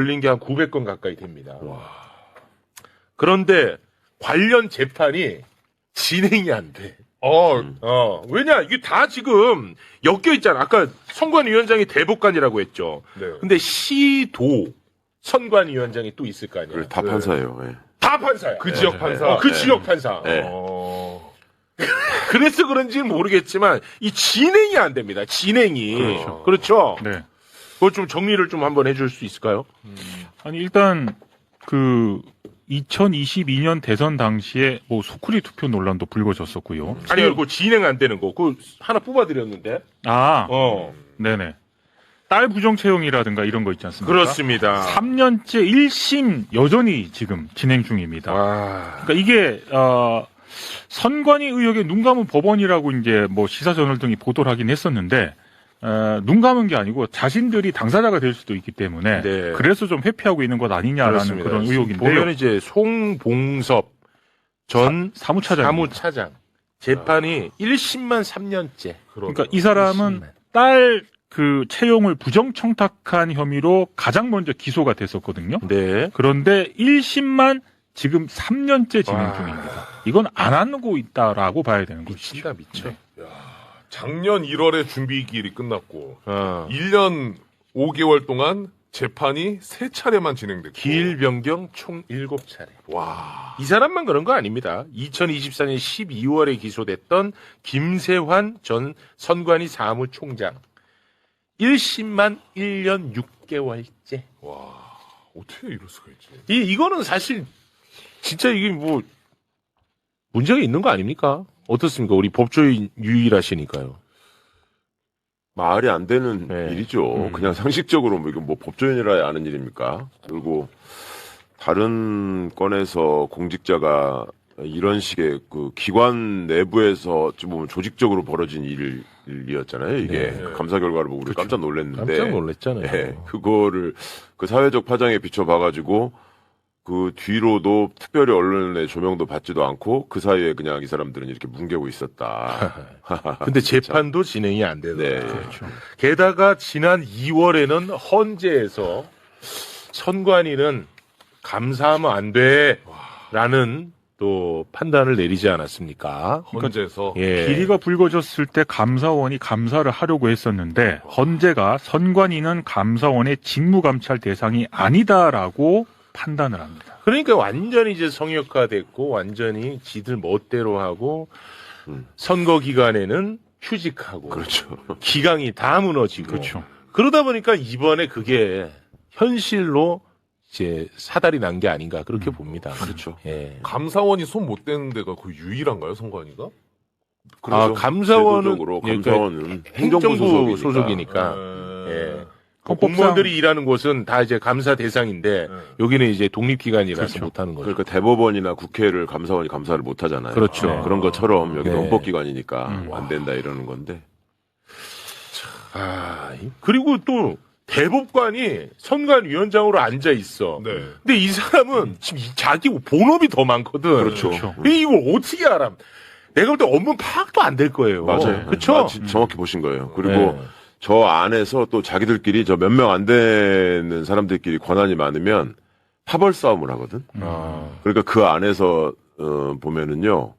걸린 게 한 900건 가까이 됩니다. 그런데 관련 재판이 진행이 안 돼. 왜냐, 이게 다 지금 엮여 있잖아. 아까 선관위원장이 대법관이라고 했죠. 네. 근데 시도 선관위원장이 또 있을 거 아니야. 그래, 다 판사예요. 예. 다 판사야. 그 지역 판사. 그 지역 판사. 네. 그래서 그런지는 모르겠지만 이 진행이 안 됩니다. 진행이. 그렇죠. 네. 그걸 좀 정리를 좀 한번 해줄 수 있을까요? 아니 일단 그 2022년 대선 당시에 뭐 소쿠리 투표 논란도 불거졌었고요. 아니, 그거 진행 안 되는 거. 그거 하나 뽑아드렸는데. 아, 어. 네네. 딸 부정 채용이라든가 이런 거 있지 않습니까? 그렇습니다. 3년째 1심 여전히 지금 진행 중입니다. 와. 그러니까 이게 선관위 의혹에 눈 감은 법원이라고 이제 뭐 시사저널 등이 보도를 하긴 했었는데 눈 감은 게 아니고 자신들이 당사자가 될 수도 있기 때문에 네. 그래서 좀 회피하고 있는 것 아니냐라는 그렇습니다. 그런 의혹인데요. 보면 이제 송봉섭 전 사무차장. 재판이 1심만 3년째. 그러니까 이 사람은 1심만. 딸 그 채용을 부정 청탁한 혐의로 가장 먼저 기소가 됐었거든요. 네. 그런데 1심만 지금 3년째 진행 와. 중입니다. 이건 안 하고 있다라고 봐야 되는 것이죠. 미친다, 미쳐. 작년 1월에 준비기일이 끝났고 1년 5개월 동안 재판이 3차례만 진행됐고 기일 변경 총 7차례. 와. 이 사람만 그런 거 아닙니다. 2024년 12월에 기소됐던 김세환 전 선관위 사무총장. 1심만 1년 6개월째. 와. 어떻게 이럴 수가 있지? 이거는 사실 진짜 이게 뭐 문제가 있는 거 아닙니까? 어떻습니까? 우리 법조인 유일하시니까요. 말이 안 되는 네. 일이죠. 그냥 상식적으로 뭐 이거 뭐 법조인이라 아는 일입니까? 그리고 다른 건에서 공직자가 이런 식의 그 기관 내부에서 좀 보면 조직적으로 벌어진 일이었잖아요. 이게 네. 감사 결과를 보고 우리 깜짝 놀랐는데. 깜짝 놀랐잖아요. 네, 그거를 그 사회적 파장에 비춰봐가지고 그 뒤로도 특별히 언론의 조명도 받지도 않고 그 사이에 그냥 이 사람들은 이렇게 뭉개고 있었다. 근데 재판도 진행이 안 되더라. 네. 그렇죠. 게다가 지난 2월에는 헌재에서 선관위는 감사하면 안 돼라는 또 판단을 내리지 않았습니까? 헌재에서 예. 비리가 불거졌을 때 감사원이 감사를 하려고 했었는데 헌재가 선관위는 감사원의 직무감찰 대상이 아니다라고 판단을 합니다. 그러니까 완전히 이제 성역화됐고 완전히 지들 멋대로 하고 선거 기간에는 휴직하고 그렇죠. 기강이 다 무너지고 그렇죠. 그러다 보니까 이번에 그게 현실로 이제 사달이 난 게 아닌가 그렇게 봅니다. 그렇죠. 예. 감사원이 손 못 대는 데가 거의 유일한가요, 선관위가? 그렇죠. 감사원은 제도적으로 예, 감사원은 행정부 소속이니까. 소속이니까. 예. 예. 헌법상- 공무원들이 일하는 곳은 다 이제 감사 대상인데 네. 여기는 이제 독립기관이라서 그렇죠. 못하는 거죠. 그러니까 대법원이나 국회를 감사원이 감사를 못 하잖아요. 그렇죠. 네, 그런 것처럼 여기 네. 헌법기관이니까 안 된다 이러는 건데. 그리고 또 대법관이 선관위원장으로 앉아 있어. 네. 근데 이 사람은 지금 자기 본업이 더 많거든. 그렇죠. 이걸 어떻게 알아? 내가 볼 때 업무 파악도 안 될 거예요. 맞아요. 그렇죠? 정확히 보신 거예요. 그리고 네. 저 안에서 또 자기들끼리 저 몇 명 안 되는 사람들끼리 권한이 많으면 파벌 싸움을 하거든. 그러니까 그 안에서 보면은요.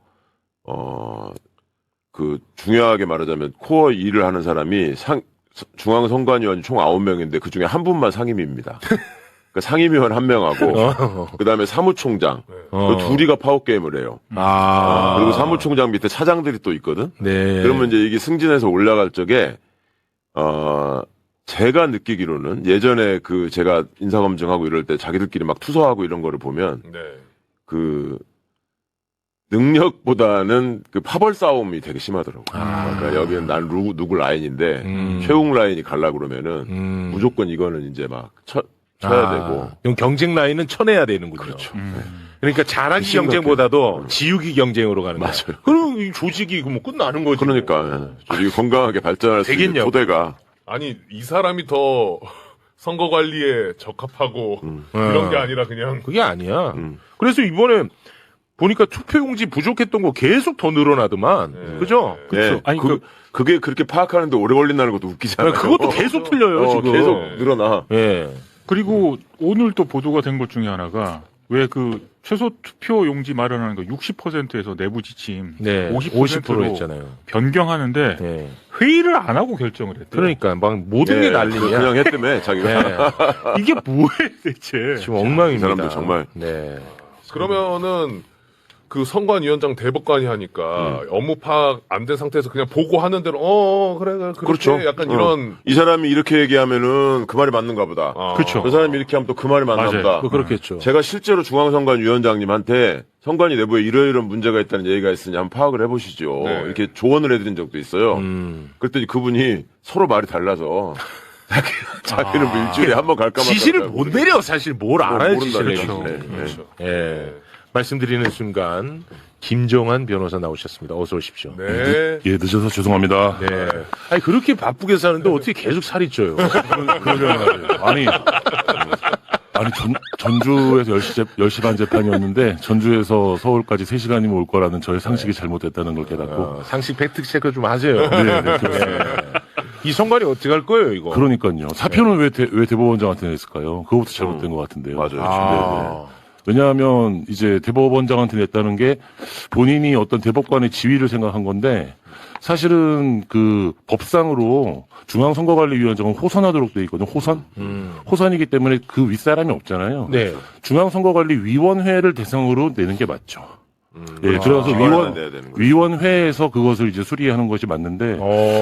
그 중요하게 말하자면 코어 일을 하는 사람이 중앙선관위원이 총 9명인데 그 중에 한 분만 상임위입니다. 그러니까 상임위원 한 명하고 그다음에 사무총장 그 둘이가 파워게임을 해요. 그리고 사무총장 밑에 차장들이 또 있거든. 네. 그러면 이제 이게 승진해서 올라갈 적에 제가 느끼기로는 예전에 그 제가 인사검증하고 이럴 때 자기들끼리 막 투서하고 이런 거를 보면 네. 그 능력보다는 그 파벌 싸움이 되게 심하더라고요. 그러니까 여기는 난 누구 라인인데 최웅 라인이 갈라 그러면은 무조건 이거는 이제 막 쳐야 되고. 그럼 경쟁 라인은 쳐내야 되는군요. 그렇죠. 그러니까 잘하기 심각해. 경쟁보다도 지우기 경쟁으로 가는 거야. 맞아요. 그럼 이 조직이 뭐 끝나는 거지. 그러니까 조직이 건강하게 발전할 수 있는 되겠냐고. 토대가 아니, 이 사람이 더 선거 관리에 적합하고 이런 게 아니라 그냥 그게 아니야. 그래서 이번에 보니까 투표용지 부족했던 거 계속 더 늘어나더만. 그죠? 예, 아니, 그게 그렇게 파악하는데 오래 걸린다는 것도 웃기잖아요. 그것도 계속 틀려요, 지금. 계속 늘어나. 예. 그리고 오늘 또 보도가 된 것 중에 하나가 왜 그 최소 투표 용지 마련하는 거 60%에서 내부 지침 네, 50%로 50% 했잖아요. 변경하는데 네. 회의를 안 하고 결정을 했대요. 그러니까 막 모든 게 난리야. 그냥 했다며 자기가. 네. 이게 뭐예요 대체? 지금 엉망입니다. 이 사람들 정말. 네. 그러면은 그 선관위원장 대법관이 하니까 업무 파악 안 된 상태에서 그냥 보고하는 대로 그래 그렇게 그렇죠. 약간 어. 이런 이 사람이 이렇게 얘기하면은 그 말이 맞는가 보다. 그렇죠. 그 사람이 이렇게 하면 또 그 말이 맞나 맞아요. 보다. 그렇겠죠. 제가 실제로 중앙선관위원장님한테 선관위 내부에 이런 문제가 있다는 얘기가 있으니 한번 파악을 해보시죠. 네. 이렇게 조언을 해드린 적도 있어요. 그랬더니 그분이 서로 말이 달라서 자기는 뭐 일주일에 한 번 갈까 말까. 지시를 못 내려 사실 뭘 알아야 지시를 모른다는 내리지. 거지. 네. 예. 말씀드리는 순간 김종환 변호사 나오셨습니다. 어서 오십시오. 네. 예, 늦어서 죄송합니다. 네. 아니 그렇게 바쁘게 사는데 어떻게 계속 살이 쪄요? 아니, 전주에서 10시 반 재판이었는데, 전주에서 서울까지 3시간이면 올 거라는 저의 상식이 잘못됐다는 걸 깨닫고. 상식 팩트 체크 좀 하세요. 네, 그렇습니다. 이 선관위 어떻게 할 거예요, 이거? 그러니까요. 사표는 왜 대법원장한테 냈을까요? 그거부터 잘못된 것 같은데요. 맞아요. 아. 왜냐하면 이제 대법원장한테 냈다는 게 본인이 어떤 대법관의 지위를 생각한 건데, 사실은 그 법상으로 중앙선거관리위원장은 호선하도록 돼 있거든요. 호선? 호선이기 때문에 그 윗사람이 없잖아요. 네. 중앙선거관리위원회를 대상으로 내는 게 맞죠. 예, 그래서 기관에다 내야 되는 거죠. 위원회에서 그것을 이제 수리하는 것이 맞는데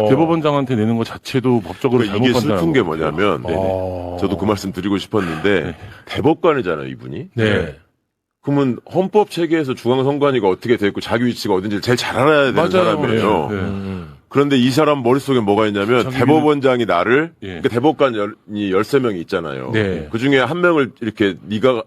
대법원장한테 내는 것 자체도 법적으로 그러니까 잘못 이게 판단한 슬픈 게 거죠. 뭐냐면 네네. 저도 그 말씀 드리고 싶었는데 대법관이잖아요, 이분이. 네. 그러면 헌법 체계에서 중앙선관위가 어떻게 돼 있고 자기 위치가 어딘지를 제일 잘 알아야 되는 맞아요. 사람이에요. 네. 그런데 이 사람 머릿속에 뭐가 있냐면 자기 대법원장이 나를 예. 그러니까 대법관이 13명이 있잖아요. 네. 그중에 한 명을 이렇게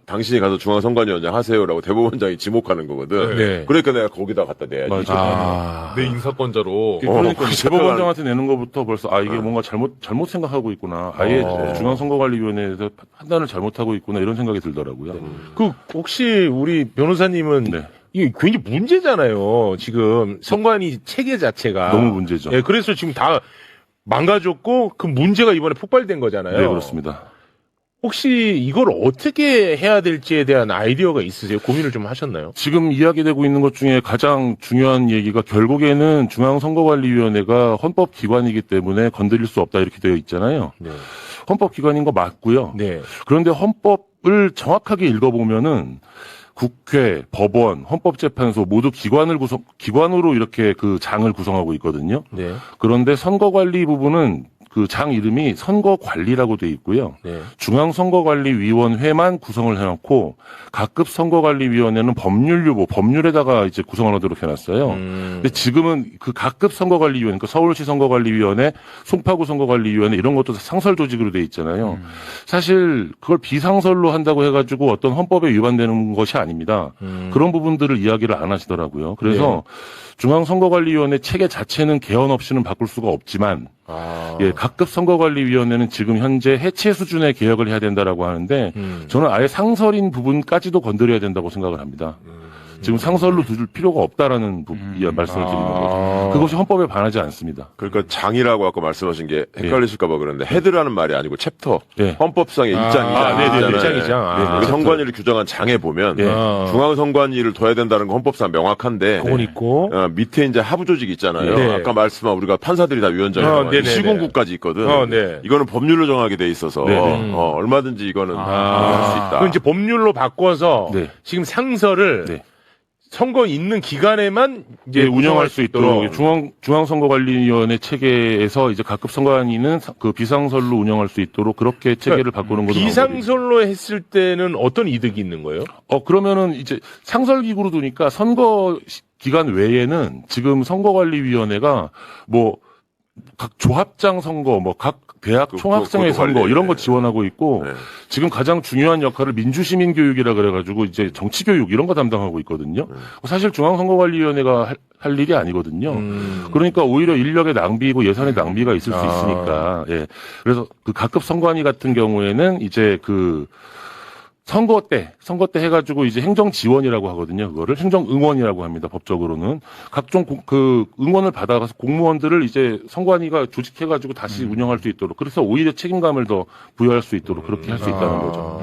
당신이 가서 중앙선관위원장 하세요라고 대법원장이 지목하는 거거든. 네. 그러니까 내가 거기다 갖다 내야지. 맞아. 아. 내 인사권자로 그러니까 그 대법원장한테 내는 것부터 벌써 이게 뭔가 잘못 생각하고 있구나. 아예 중앙선거관리위원회에서 판단을 잘못하고 있구나 이런 생각이 들더라고요. 그 혹시 우리 변호사님은 네. 이게 굉장히 문제잖아요. 지금 선관위 체계 자체가 너무 문제죠. 예, 그래서 지금 다 망가졌고 그 문제가 이번에 폭발된 거잖아요. 네, 그렇습니다. 혹시 이걸 어떻게 해야 될지에 대한 아이디어가 있으세요? 고민을 좀 하셨나요? 지금 이야기되고 있는 것 중에 가장 중요한 얘기가 결국에는 중앙선거관리위원회가 헌법기관이기 때문에 건드릴 수 없다 이렇게 되어 있잖아요. 네. 헌법기관인 거 맞고요. 네. 그런데 헌법을 정확하게 읽어보면은 국회, 법원, 헌법재판소 모두 기관으로 이렇게 그 장을 구성하고 있거든요. 네. 그런데 선거관리 부분은 그 장 이름이 선거관리라고 돼 있고요. 네. 중앙선거관리위원회만 구성을 해놓고 각급 선거관리위원회는 법률유보, 법률에다가 이제 구성을 하도록 해놨어요. 근데 지금은 그 각급 선거관리위원회, 그러니까 서울시 선거관리위원회, 송파구 선거관리위원회 이런 것도 상설 조직으로 돼 있잖아요. 사실 그걸 비상설로 한다고 해가지고 어떤 헌법에 위반되는 것이 아닙니다. 그런 부분들을 이야기를 안 하시더라고요. 그래서 중앙선거관리위원회 체계 자체는 개헌 없이는 바꿀 수가 없지만 예, 각급 선거관리위원회는 지금 현재 해체 수준의 개혁을 해야 된다라고 하는데 저는 아예 상설인 부분까지도 건드려야 된다고 생각을 합니다. 지금 상설로 둘 필요가 없다라는 말씀을 드리는 거죠. 그것이 헌법에 반하지 않습니다. 그러니까 장이라고 아까 말씀하신 게 헷갈리실까봐 그러는데 헤드라는 말이 아니고 챕터. 네. 헌법상의 일장, 네네, 있잖아요. 일장. 그 선관위를 규정한 장에 보면 중앙선관위를 둬야 된다는 건 헌법상 명확한데 그건 있고. 밑에 이제 하부 조직 있잖아요. 네. 아까 말씀한 우리가 판사들이 다 위원장이라고 네네네. 시군구까지 있거든. 네. 이거는 법률로 정하게 돼 있어서 얼마든지 이거는 할 수 있다. 그럼 이제 법률로 바꿔서 네. 지금 상설을 네. 선거 있는 기간에만 이제 예, 운영할 수 있도록 중앙선거관리위원회 체계에서 이제 각급 선관위는 그 비상설로 운영할 수 있도록 그렇게 체계를 바꾸는 것은 비상설로 했을 때는 어떤 이득이 있는 거예요? 그러면은 이제 상설기구로 두니까 선거 기간 외에는 지금 선거관리위원회가 뭐 각 조합장 선거, 뭐 각 대학 총학생회 선거 관리. 이런 거 지원하고 있고 네. 지금 가장 중요한 역할을 민주시민 교육이라 그래가지고 이제 정치 교육 이런 거 담당하고 있거든요. 사실 중앙선거관리위원회가 할 일이 아니거든요. 그러니까 오히려 인력의 낭비이고 예산의 낭비가 있을 수 있으니까. 예. 그래서 그 각급 선관위 같은 경우에는 이제 그 선거 때 해가지고 이제 행정 지원이라고 하거든요. 그거를 행정 응원이라고 합니다. 법적으로는 각종 그 응원을 받아가서 공무원들을 이제 선관위가 조직해가지고 다시 운영할 수 있도록 그래서 오히려 책임감을 더 부여할 수 있도록 그렇게 할 수 있다는 거죠.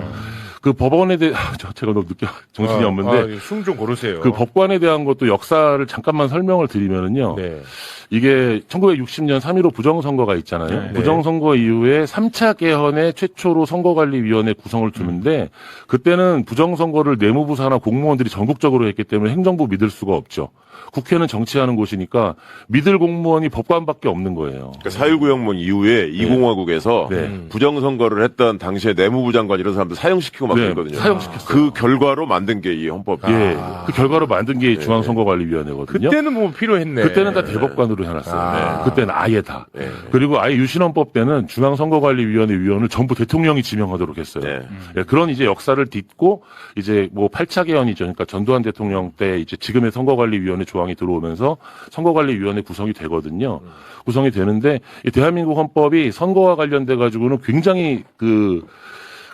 그 법원에 대해 제가 너무 늦게 정신이 없는데 숨 좀 고르세요. 그 법관에 대한 것도 역사를 잠깐만 설명을 드리면은요. 네. 이게 1960년 3.15 부정선거가 있잖아요. 네. 부정선거 이후에 3차 개헌에 최초로 선거관리위원회 구성을 두는데 그때는 부정선거를 내무부 산하 공무원들이 전국적으로 했기 때문에 행정부 믿을 수가 없죠. 국회는 정치하는 곳이니까 믿을 공무원이 법관밖에 없는 거예요. 그러니까 4.19 혁명 이후에 이공화국에서 네. 부정선거를 했던 당시에 내무부 장관 이런 사람들 사형시키고 막 네, 그랬거든요. 사형시켰어요. 그 결과로 만든 게 이 헌법. 예, 그 결과로 만든 게 중앙선거관리위원회거든요. 그때는 뭐 필요했네. 그때는 다 대법관으로 해놨어요. 아. 그때는 아예 다. 네. 그리고 아예 유신헌법 때는 중앙선거관리위원회 위원을 전부 대통령이 지명하도록 했어요. 네. 예, 그런 이제 역사를 딛고 이제 뭐 8차 개헌이죠. 그러니까 전두환 대통령 때 이제 지금의 선거관리위원회 조항이 들어오면서 선거관리위원회 구성이 되거든요. 구성이 되는데 이 대한민국 헌법이 선거와 관련돼 가지고는 굉장히 그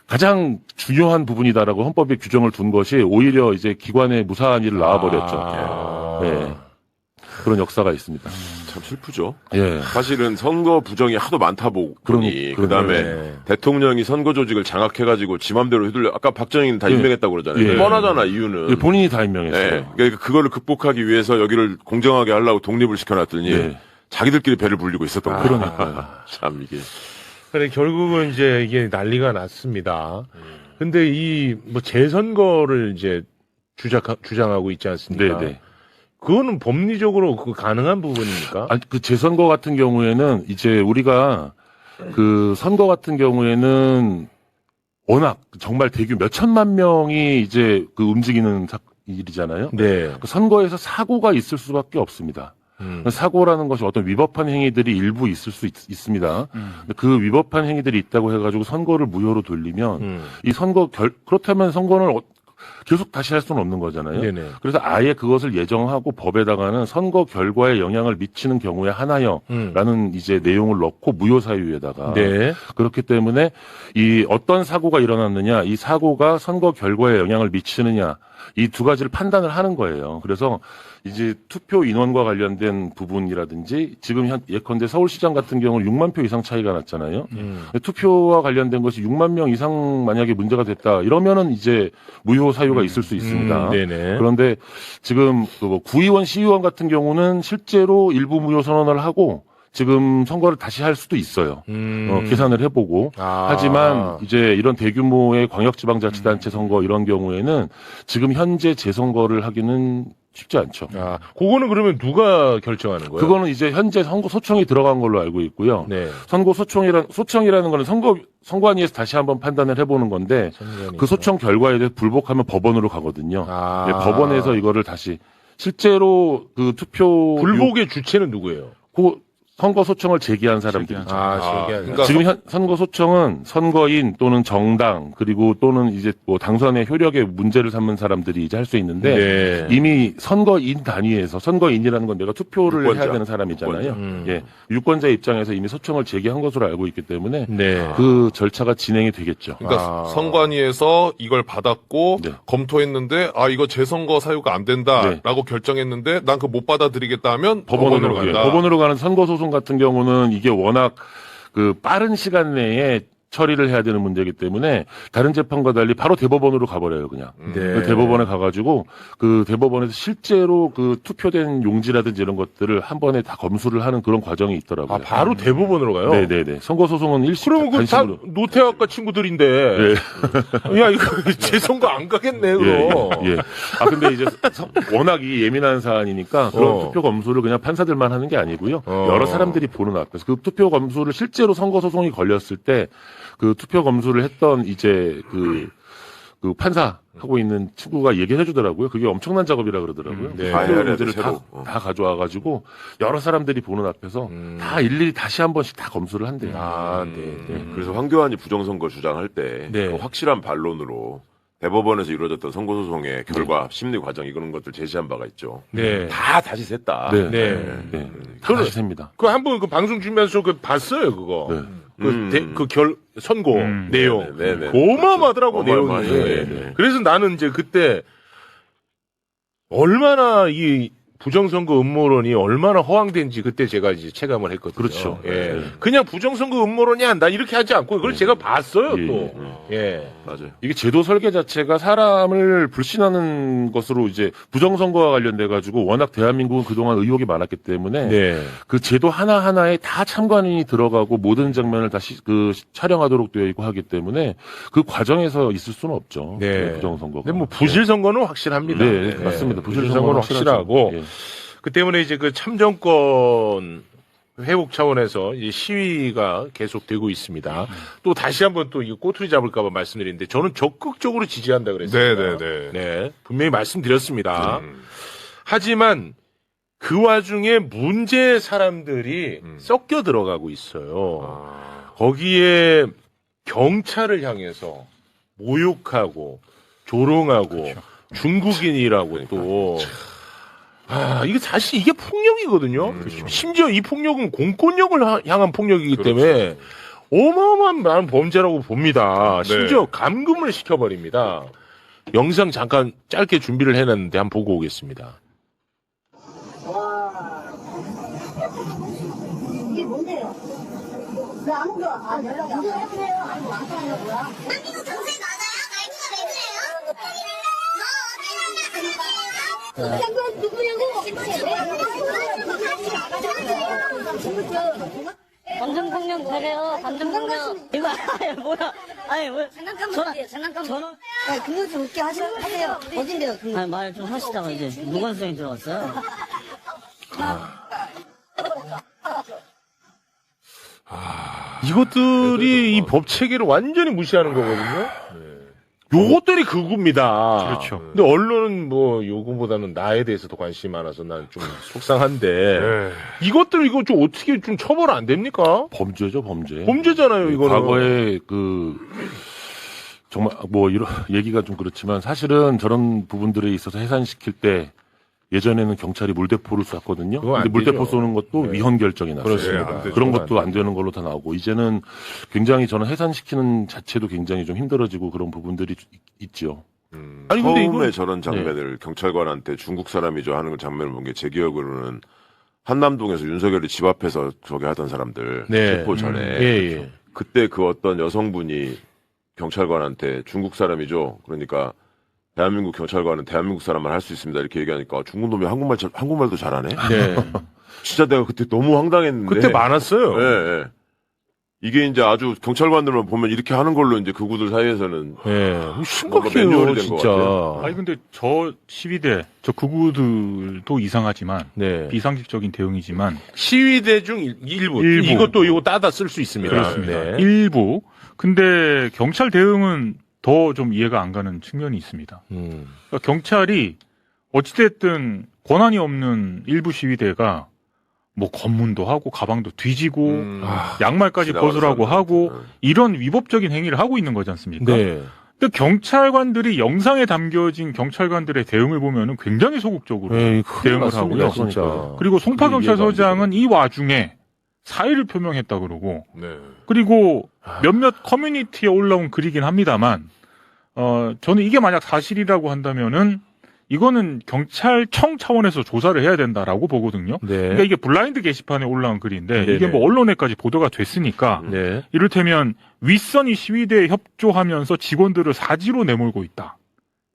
가장 중요한 부분이다라고 헌법에 규정을 둔 것이 오히려 이제 기관의 무사한 일을 낳아버렸죠. 네. 그런 역사가 있습니다. 참 슬프죠. 예. 사실은 선거 부정이 하도 많다 보니 그다음에 네. 대통령이 선거 조직을 장악해가지고 지 맘대로 휘둘려 아까 박정희는 다 예. 임명했다고 그러잖아요. 예. 뻔하잖아 이유는. 예, 본인이 다 임명했어요. 네. 그러니까 그거를 극복하기 위해서 여기를 공정하게 하려고 독립을 시켜놨더니 예. 자기들끼리 배를 불리고 있었던 거예요. 그러니까요. 참 이게. 그래 결국은 이제 이게 난리가 났습니다. 근데 이 뭐 재선거를 이제 주장하고 있지 않습니까? 네네. 그거는 법리적으로 그 가능한 부분입니까? 아니, 그 재선거 같은 경우에는 이제 우리가 그 선거 같은 경우에는 워낙 정말 대규 몇 천만 명이 이제 그 움직이는 일이잖아요. 네. 그 선거에서 사고가 있을 수밖에 없습니다. 사고라는 것이 어떤 위법한 행위들이 일부 있을 수 있습니다. 그 위법한 행위들이 있다고 해가지고 선거를 무효로 돌리면 이 선거 그렇다면 선거는 계속 다시 할 수는 없는 거잖아요. 네네. 그래서 아예 그것을 예정하고 법에다가는 선거 결과에 영향을 미치는 경우에 하나여라는 이제 내용을 넣고 무효 사유에다가 네. 그렇기 때문에 이 어떤 사고가 일어났느냐, 이 사고가 선거 결과에 영향을 미치느냐 이 두 가지를 판단을 하는 거예요. 그래서 이제 투표 인원과 관련된 부분이라든지 지금 예컨대 서울시장 같은 경우는 6만 표 이상 차이가 났잖아요. 투표와 관련된 것이 6만 명 이상 만약에 문제가 됐다 이러면은 이제 무효 사유가 있을 수 있습니다. 네네. 그런데 지금 그 구의원, 시의원 같은 경우는 실제로 일부 무효 선언을 하고 지금 선거를 다시 할 수도 있어요. 계산을 해보고. 하지만 이제 이런 대규모의 광역지방자치단체 선거 이런 경우에는 지금 현재 재선거를 하기는 쉽지 않죠. 그거는 그러면 누가 결정하는 거예요? 그거는 이제 현재 선거 소청이 들어간 걸로 알고 있고요. 네. 선거 소청이라는 거는 선관위에서 다시 한번 판단을 해보는 건데 그 소청 결과에 대해 불복하면 법원으로 가거든요. 예, 법원에서 이거를 다시 실제로 그 투표 불복의 주체는 누구예요? 선거 소청을 제기한 사람들이죠. 그러니까 지금 선거 소청은 선거인 또는 정당 그리고 또는 이제 뭐 당선의 효력에 문제를 삼는 사람들이 이제 할 수 있는데 네. 이미 선거인 단위에서 선거인이라는 건 내가 투표를 유권자. 해야 되는 사람이잖아요. 예, 유권자 입장에서 이미 소청을 제기한 것으로 알고 있기 때문에 네. 그 절차가 진행이 되겠죠. 그러니까 선관위에서 이걸 받았고 네. 검토했는데 이거 재선거 사유가 안 된다라고 결정했는데 난 그거 못 받아들이겠다 하면 법원으로 간다. 법원으로 가는 선거 소송 같은 경우는 이게 워낙 그 빠른 시간 내에 처리를 해야 되는 문제이기 때문에 다른 재판과 달리 바로 대법원으로 가버려요, 그냥. 네. 대법원에 가가지고 그 대법원에서 실제로 그 투표된 용지라든지 이런 것들을 한 번에 다 검수를 하는 그런 과정이 있더라고요. 바로 대법원으로 가요? 네네네. 선거 소송은 그러면 그 다 단식으로. 노태학과 친구들인데. 야, 이거 재선거 안 가겠네, 그럼. 예. 근데 이제 워낙 이 예민한 사안이니까 그런 투표 검수를 그냥 판사들만 하는 게 아니고요. 여러 사람들이 보는 앞에서 그 투표 검수를 실제로 선거 소송이 걸렸을 때 그 투표 검수를 했던 이제 그 판사 하고 있는 친구가 얘기를 해주더라고요. 그게 엄청난 작업이라 그러더라고요. 네. 투표 해야 문제를 돼, 새로. 다 가져와가지고 여러 사람들이 보는 앞에서 다 일일이 다시 한 번씩 다 검수를 한대요. 네. 그래서 황교안이 부정선거 주장할 때 네. 그 확실한 반론으로 대법원에서 이루어졌던 선거소송의 결과, 심리 과정 이런 것들 제시한 바가 있죠. 네. 다 다시 셌다. 네. 네. 네. 다 다시 셉니다. 그 한 번 그 방송 준비하면서 그 봤어요, 그거. 네. 선고 내용. 네네. 어마어마하더라고, 내용이. 어마어마하죠. 그래서 나는 이제 그때 얼마나 이 부정선거 음모론이 얼마나 허황된지 그때 제가 이제 체감을 했거든요. 그렇죠. 예. 네. 그냥 부정선거 음모론이야. 나 이렇게 하지 않고 그걸 제가 봤어요, 예, 또. 예. 맞아요. 이게 제도 설계 자체가 사람을 불신하는 것으로 이제 부정선거와 관련돼 가지고 워낙 대한민국은 그동안 의혹이 많았기 때문에 네. 그 제도 하나하나에 다 참관인이 들어가고 모든 장면을 다 촬영하도록 되어 있고 하기 때문에 그 과정에서 있을 수는 없죠. 네. 부정선거가. 근데 뭐 부실선거는 확실합니다. 네, 맞습니다. 부실선거는 확실하고. 예. 그 때문에 이제 그 참정권 회복 차원에서 이제 시위가 계속되고 있습니다. 또 다시 한번 또 이거 꼬투리 잡을까봐 말씀드리는데 저는 적극적으로 지지한다 그랬어요. 네네네. 네, 분명히 말씀드렸습니다. 하지만 그 와중에 문제 사람들이 섞여 들어가고 있어요. 거기에 경찰을 향해서 모욕하고 조롱하고 중국인이라고 또. 이게 사실 이게 폭력이거든요. 심지어 이 폭력은 공권력을 향한 폭력이기 때문에 어마어마한 많은 범죄라고 봅니다. 심지어 감금을 시켜버립니다. 영상 잠깐 짧게 준비를 해놨는데 한번 보고 오겠습니다. 이게 뭔데요? 왜 아무도 연락이 안 와요? 아무도 안 하는 거야? 남기고 경찰 맞아요? 말투가 왜 그래요? 너 누구냐고? 감정폭력 잘해요. 감정폭력. 이거 아니 뭐야? 아니 왜? 장난감. 저는 그거 좀 웃게 하세요. 어딘데요? 아니 말 좀 하시다가 이제 무관성이 들어갔어요. 이것들이 이 법 체계를 완전히 무시하는 거거든요. 요것들이 극우입니다. 그렇죠. 근데 언론은 뭐 요거보다는 나에 대해서 더 관심이 많아서 난 좀 속상한데 이것들 이거 좀 어떻게 좀 처벌 안 됩니까? 범죄죠, 범죄. 범죄잖아요, 이거는. 과거에 그 정말 뭐 이런 얘기가 좀 그렇지만 사실은 저런 부분들에 있어서 해산시킬 때 예전에는 경찰이 물대포를 쐈거든요. 그거 안 근데 물대포 되죠. 쏘는 것도 위헌 결정이 났어요. 그렇습니다. 안 되죠. 그런 그건 것도 안 안 되는 걸로 다 나오고 이제는 굉장히 저는 해산시키는 자체도 굉장히 좀 힘들어지고 그런 부분들이 있죠. 아니 근데 처음에 이거 저런 장면을 경찰관한테 중국 사람이죠 하는 장면을 본 게 제 기억으로는 한남동에서 윤석열이 집 앞에서 저기 하던 사람들 네. 체포 전에 예. 그때 그 어떤 여성분이 경찰관한테 중국 사람이죠. 그러니까 대한민국 경찰관은 대한민국 사람만 할 수 있습니다. 이렇게 얘기하니까 중국 놈이 한국말도 잘하네. 네. 진짜 내가 그때 너무 황당했는데. 그때 많았어요. 예, 예. 이게 이제 아주 경찰관들만 보면 이렇게 하는 걸로 이제 그구들 사이에서는 예. 뭔가 심각해요, 매뉴얼이 된것 진짜. 같아요. 아니 근데 저 12대 저 극우들도 이상하지만 네. 비상식적인 대응이지만 시위대 중 일부. 이것도 이거 따다 쓸 수 있습니다. 그렇습니다. 네. 일부. 근데 경찰 대응은 더 좀 이해가 안 가는 측면이 있습니다. 그러니까 경찰이 어찌됐든 권한이 없는 일부 시위대가 뭐 검문도 하고 가방도 뒤지고 양말까지 지나가는 벗으라고 사람들. 하고 이런 위법적인 행위를 하고 있는 거지 않습니까? 네. 근데 경찰관들이 영상에 담겨진 경찰관들의 대응을 보면은 굉장히 소극적으로 네, 큰일 대응을 났습니다, 하고요. 진짜. 그리고 송파 그게 이해가 안 경찰서장은 이 와중에 사의를 표명했다 그러고 네. 그리고 몇몇 커뮤니티에 올라온 글이긴 합니다만 저는 이게 만약 사실이라고 한다면은 이거는 경찰청 차원에서 조사를 해야 된다라고 보거든요. 네. 그러니까 이게 블라인드 게시판에 올라온 글인데 네네. 이게 뭐 언론에까지 보도가 됐으니까 네. 이를테면 윗선이 시위대에 협조하면서 직원들을 사지로 내몰고 있다.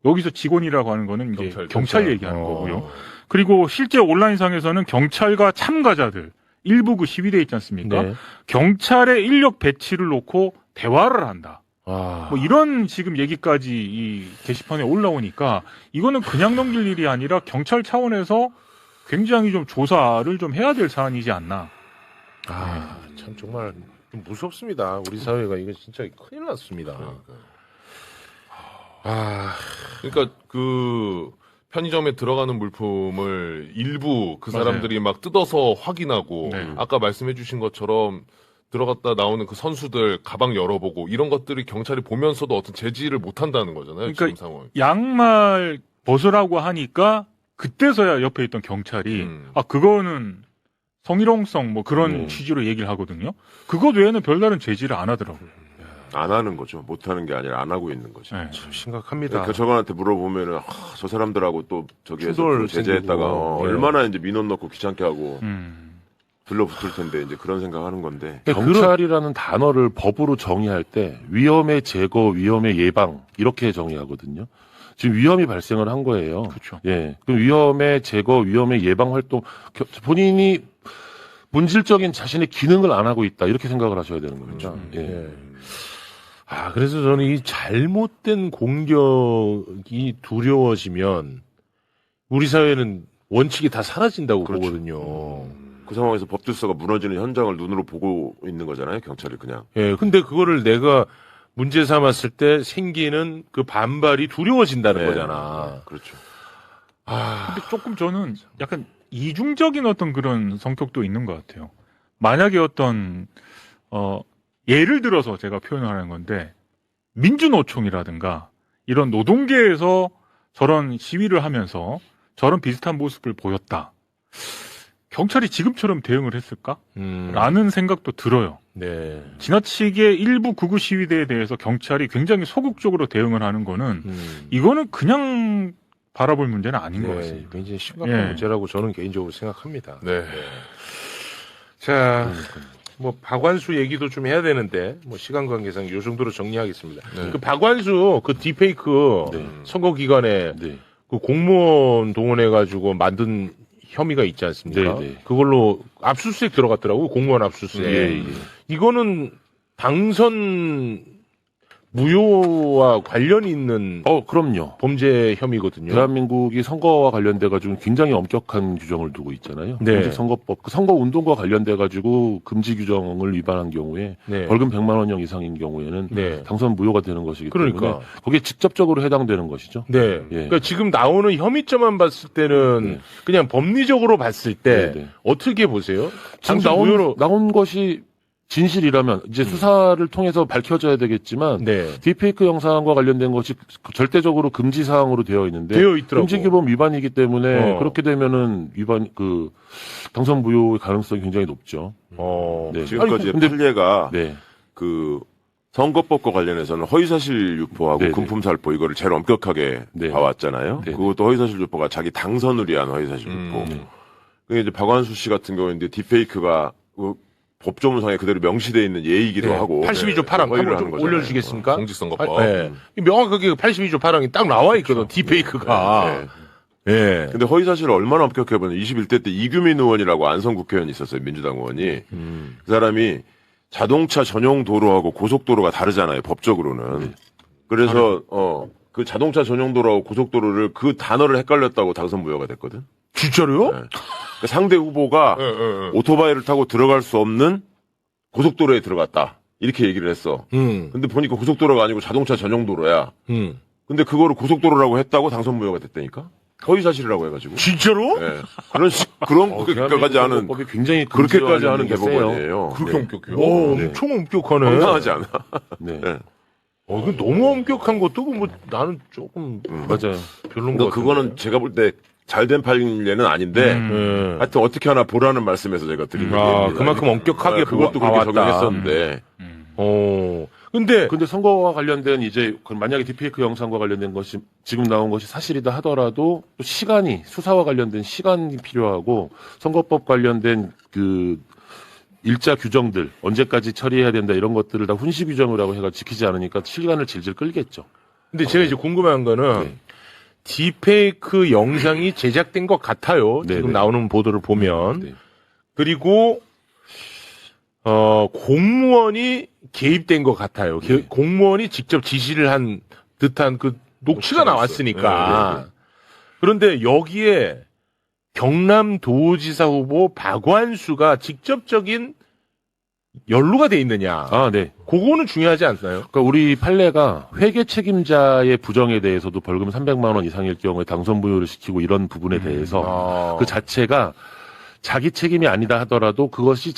여기서 직원이라고 하는 거는 이제 경찰 얘기하는 거고요. 그리고 실제 온라인상에서는 경찰과 참가자들 일부 그 시위대 있지 않습니까? 네. 경찰의 인력 배치를 놓고 대화를 한다. 아. 뭐 이런 지금 얘기까지 이 게시판에 올라오니까 이거는 그냥 넘길 일이 아니라 경찰 차원에서 굉장히 좀 조사를 좀 해야 될 사안이지 않나. 참 정말 좀 무섭습니다. 우리 사회가 이거 진짜 큰일 났습니다. 그러니까 그 편의점에 들어가는 물품을 일부 그 사람들이 막 뜯어서 확인하고 네. 아까 말씀해주신 것처럼 들어갔다 나오는 그 선수들 가방 열어보고 이런 것들이 경찰이 보면서도 어떤 제지를 못 한다는 거잖아요. 그러니까 지금 상황. 양말 벗으라고 하니까 그때서야 옆에 있던 경찰이 그거는 성희롱성 뭐 그런 취지로 얘기를 하거든요. 그것 외에는 별다른 제지를 안 하더라고요. 안 하는 거죠. 못 하는 게 아니라 안 하고 있는 거죠. 네. 참 심각합니다. 그 저번한테 물어보면은 저 사람들하고 또 저기에서 충돌 제재했다가 생기고. 예. 얼마나 이제 민원 넣고 귀찮게 하고 들러붙을 텐데 이제 그런 생각하는 건데. 경찰이라는 단어를 법으로 정의할 때 위험의 제거, 위험의 예방 이렇게 정의하거든요. 지금 위험이 발생을 한 거예요. 그렇죠. 예. 그 위험의 제거, 위험의 예방 활동 본인이 본질적인 자신의 기능을 안 하고 있다 이렇게 생각을 하셔야 되는 겁니다. 예. 예. 아, 그래서 저는 이 잘못된 공격이 두려워지면 우리 사회는 원칙이 다 사라진다고 그렇죠. 보거든요. 그 상황에서 법 질서가 무너지는 현장을 눈으로 보고 있는 거잖아요. 경찰이 그냥. 예, 근데 그거를 내가 문제 삼았을 때 생기는 그 반발이 두려워진다는 네. 거잖아. 그렇죠. 근데 조금 저는 약간 이중적인 어떤 그런 성격도 있는 것 같아요. 만약에 어떤 예를 들어서 제가 표현하는 건데 민주노총이라든가 이런 노동계에서 저런 시위를 하면서 저런 비슷한 모습을 보였다. 경찰이 지금처럼 대응을 했을까? 라는 생각도 들어요. 네. 지나치게 일부 극우 시위대에 대해서 경찰이 굉장히 소극적으로 대응을 하는 거는 이거는 그냥 바라볼 문제는 아닌 것 같습니다. 굉장히 심각한 예. 문제라고 저는 개인적으로 생각합니다. 네. 자, 뭐 박완수 얘기도 좀 해야 되는데 뭐 시간 관계상 이 정도로 정리하겠습니다. 네. 그 박완수 그 디페이크 네. 선거 기간에 네. 그 공무원 동원해 가지고 만든 혐의가 있지 않습니까? 네, 네. 그걸로 압수수색 들어갔더라고요. 공무원 압수수색. 예, 예. 이거는 당선 무효와 관련이 있는 그럼요. 범죄 혐의거든요. 대한민국이 선거와 관련돼 가지고 굉장히 엄격한 규정을 두고 있잖아요. 네. 공직선거법 그 선거 운동과 관련돼 가지고 금지 규정을 위반한 경우에 네. 벌금 100만 원형 이상인 경우에는 네. 당선 무효가 되는 것이기 그러니까. 때문에 거기에 직접적으로 해당되는 것이죠. 네. 예. 그러니까 지금 나오는 혐의점만 봤을 때는 네. 그냥 법리적으로 봤을 때 네, 네. 어떻게 보세요? 지금 당선 무효로 나온 것이 진실이라면 이제 수사를 통해서 밝혀져야 되겠지만 네. 딥페이크 영상과 관련된 것이 절대적으로 금지 사항으로 되어 있는데 되어 있더라고. 금지규범 위반이기 때문에 어. 그렇게 되면은 당선 무효의 가능성이 굉장히 높죠. 네. 지금까지 아니, 의 판례가 네, 그 선거법과 관련해서는 허위사실 유포하고 네네. 금품살포 이거를 제일 엄격하게 네. 봐왔잖아요. 네네. 그것도 허위사실 유포가 자기 당선을 위한 허위사실 유포. 네. 그게 이제 박완수 씨 같은 경우인데 딥페이크가 그 법조문상에 그대로 명시되어 있는 예이기도 네. 하고 82조 8항 허위를 한번 하는 좀 거잖아요. 올려주시겠습니까? 공직선거법. 네. 명확하게 82조 8항이 딱 나와 있거든. 딥페이크가. 네. 예. 근데 허위사실을 얼마나 엄격해 보면 21대 때 이규민 의원이라고 안성 국회의원이 있었어요. 민주당 의원이. 그 사람이 자동차 전용 도로하고 고속도로가 다르잖아요. 법적으로는. 그래서 그 자동차 전용 도로하고 고속도로를 그 단어를 헷갈렸다고 당선 무효가 됐거든. 진짜로요? 네. 그러니까 상대 후보가 오토바이를 타고 들어갈 수 없는 고속도로에 들어갔다. 이렇게 얘기를 했어. 근데 보니까 고속도로가 아니고 자동차 전용 도로야. 근데 그거를 고속도로라고 했다고 당선 무효가 됐다니까? 허위사실이라고 해가지고. 진짜로? 네. 그런 그렇게까지 하는, 법이 굉장히 그렇게까지 하는 금지와 관련된 게 대법원이에요. 그렇게 네. 엄격해요? 오, 네. 엄청 엄격하네. 황당하지 않아? 네. 네. 이거 너무 엄격한 것도 뭐 나는 조금 맞아요. 별론 것 같은데. 그거는 제가 볼 때 잘된 판례는 아닌데, 네. 하여튼 어떻게 하나 보라는 말씀에서 제가 드린 겁니다. 그만큼 엄격하게 그것도 그렇게 봐왔다. 적용했었는데, 근데 근데 선거와 관련된 이제 만약에 딥페이크 영상과 관련된 것이 지금 나온 것이 사실이다 하더라도 또 수사와 관련된 시간이 필요하고 선거법 관련된 그 일자 규정들 언제까지 처리해야 된다 이런 것들을 다 훈시 규정이라고 해가 지키지 않으니까 시간을 질질 끌겠죠. 근데 제가 이제 궁금한 거는 네. 딥페이크 영상이 제작된 것 같아요. 네, 지금 네. 나오는 보도를 보면. 네. 그리고 공무원이 개입된 것 같아요. 네. 공무원이 직접 지시를 한 듯한 그 녹취가 나왔으니까. 네, 네. 그런데 여기에 경남도지사 후보 박완수가 직접적인 연루가 돼 있느냐. 아, 네. 그거는 중요하지 않나요? 그러니까 우리 판례가 회계 책임자의 부정에 대해서도 벌금 300만 원 이상일 경우에 당선 무효를 시키고 이런 부분에 대해서 그 자체가 자기 책임이 아니다 하더라도 그것이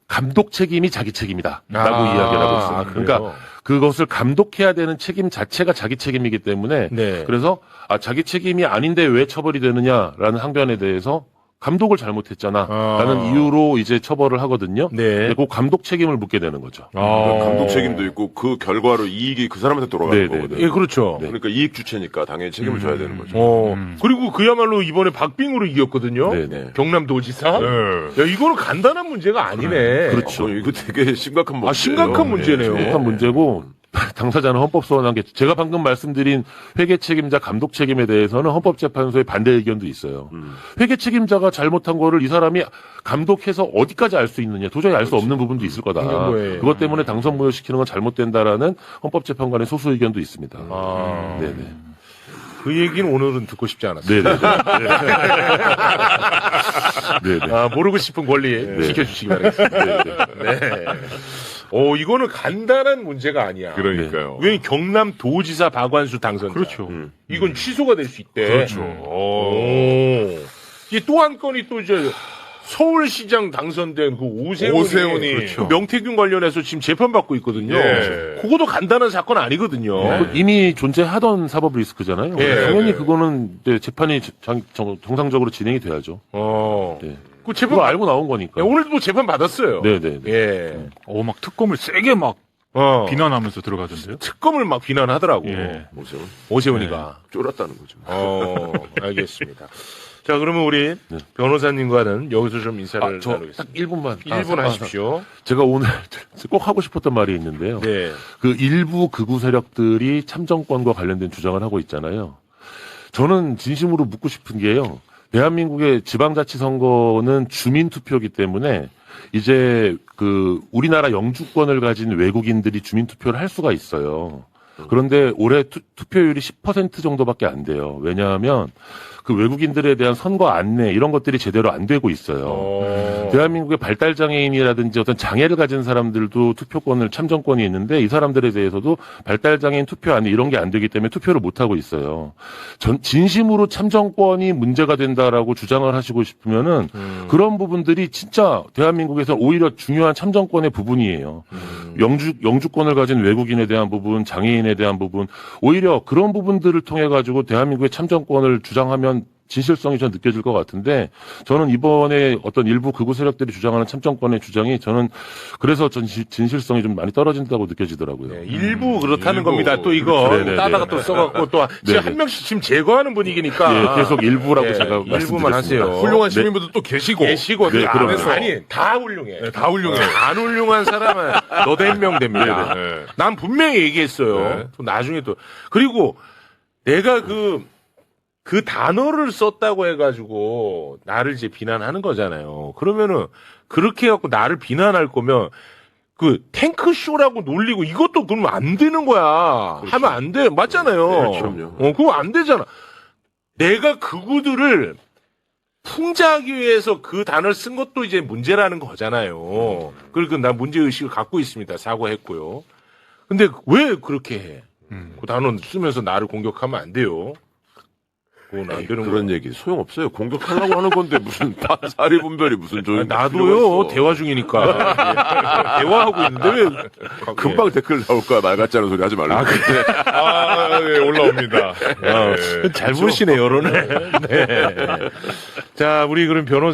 감독 책임이 자기 책임이다라고 이야기를 하고 있습니다. 그러니까 그것을 감독해야 되는 책임 자체가 자기 책임이기 때문에 네. 그래서 자기 책임이 아닌데 왜 처벌이 되느냐라는 항변에 대해서 감독을 잘못했잖아. 아. 라는 이유로 이제 처벌을 하거든요. 네. 근데 그 감독 책임을 묻게 되는 거죠. 감독 책임도 있고 그 결과로 이익이 그 사람한테 돌아가는 네, 네, 거거든요. 예, 그렇죠. 그러니까 이익 주체니까 당연히 책임을 져야 되는 거죠. 그리고 그야말로 이번에 박빙으로 이겼거든요. 네, 네. 경남도지사. 네. 야, 이거는 간단한 문제가 아니네. 그렇죠. 이거 되게 심각한 문제예요. 심각한 문제네요. 심각한 문제고 당사자는 헌법소원한 게 제가 방금 말씀드린 회계 책임자 감독 책임에 대해서는 헌법재판소의 반대 의견도 있어요. 회계 책임자가 잘못한 거를 이 사람이 감독해서 어디까지 알 수 있느냐 도저히 알 수 없는 부분도 있을 거다. 행정부에. 그것 때문에 당선 무효시키는 건 잘못된다라는 헌법재판관의 소수 의견도 있습니다. 네네. 그 얘기는 오늘은 듣고 싶지 않았어요. 네네. 네네. 아, 모르고 싶은 권리 지켜주시기 바라겠습니다. 네. 이거는 간단한 문제가 아니야. 그러니까요. 왜 경남도지사 박완수 당선자. 그렇죠. 이건 취소가 될 수 있대. 그렇죠. 이게 또 한 건이 또 이제 서울시장 당선된 그 오세훈이 그렇죠. 그 명태균 관련해서 지금 재판받고 있거든요. 예. 그것도 간단한 사건 아니거든요. 이미 존재하던 사법 리스크잖아요. 예. 당연히 그거는 이제 재판이 정상적으로 진행이 돼야죠. 네. 그 재판 그거 알고 나온 거니까. 오늘도 뭐 재판 받았어요. 네네. 예. 막 특검을 세게 막 비난하면서 들어가던데요. 특검을 막 비난하더라고. 예. 오세훈이가. 쫄았다는 거죠. 알겠습니다. 자, 그러면 우리 변호사님과는 여기서 좀 인사를 저 나누겠습니다. 딱 1분만. 1분 하십시오. 제가 오늘 꼭 하고 싶었던 말이 있는데요. 네. 그 일부 극우 세력들이 참정권과 관련된 주장을 하고 있잖아요. 저는 진심으로 묻고 싶은 게요. 대한민국의 지방자치선거는 주민투표이기 때문에 이제 그 우리나라 영주권을 가진 외국인들이 주민투표를 할 수가 있어요. 그런데 올해 투표율이 10% 정도밖에 안 돼요. 왜냐하면 그 외국인들에 대한 선거 안내 이런 것들이 제대로 안 되고 있어요. 대한민국의 발달장애인이라든지 어떤 장애를 가진 사람들도 투표권을 참정권이 있는데 이 사람들에 대해서도 발달장애인 투표 안내 이런 게 안 되기 때문에 투표를 못 하고 있어요. 진심으로 참정권이 문제가 된다라고 주장을 하시고 싶으면은 그런 부분들이 진짜 대한민국에서 오히려 중요한 참정권의 부분이에요. 영주권을 가진 외국인에 대한 부분, 장애인에 대한 부분, 오히려 그런 부분들을 통해 가지고 대한민국의 참정권을 주장하면 진실성이 전 느껴질 것 같은데 저는 이번에 어떤 일부 극우 세력들이 주장하는 참정권의 주장이 저는 그래서 전 진실성이 좀 많이 떨어진다고 느껴지더라고요. 네, 일부 그렇다는 겁니다. 또 이거 네네네. 따다가 또 써갖고 또 지금 한 명씩 지금 제거하는 분위기니까 예, 계속 일부라고 예, 제가 일부만 말씀드렸습니다. 하세요. 훌륭한 시민분들 또 계시고. 네, 그럼요. 아니 다 훌륭해. 네, 다 훌륭해. 안 훌륭한 사람은 너도 해명됩니다. 네. 난 분명히 얘기했어요. 네. 또 나중에 또 그리고 내가 그 단어를 썼다고 해가지고 나를 이제 비난하는 거잖아요. 그러면은 그렇게 해갖고 나를 비난할 거면 그 탱크쇼라고 놀리고 이것도 그러면 안 되는 거야. 하면 안 돼. 맞잖아요. 네, 그럼요. 그거 안 되잖아. 내가 그구들을 풍자하기 위해서 그 단어를 쓴 것도 이제 문제라는 거잖아요. 그리고 나 문제의식을 갖고 있습니다. 사과했고요. 근데 왜 그렇게 해? 그 단어 쓰면서 나를 공격하면 안 돼요. 그건 안 되는 그런 얘기 소용없어요. 공격하려고 하는 건데 무슨 사리 분별이 무슨 좀 나도요. 대화 중이니까. 대화하고 있는데 왜 금방 댓글 나올까 말 같지 않은 소리 하지 말라고. 네, 올라옵니다. 네. 잘 보시네 여론을. 네. 자, 우리 그럼 변호사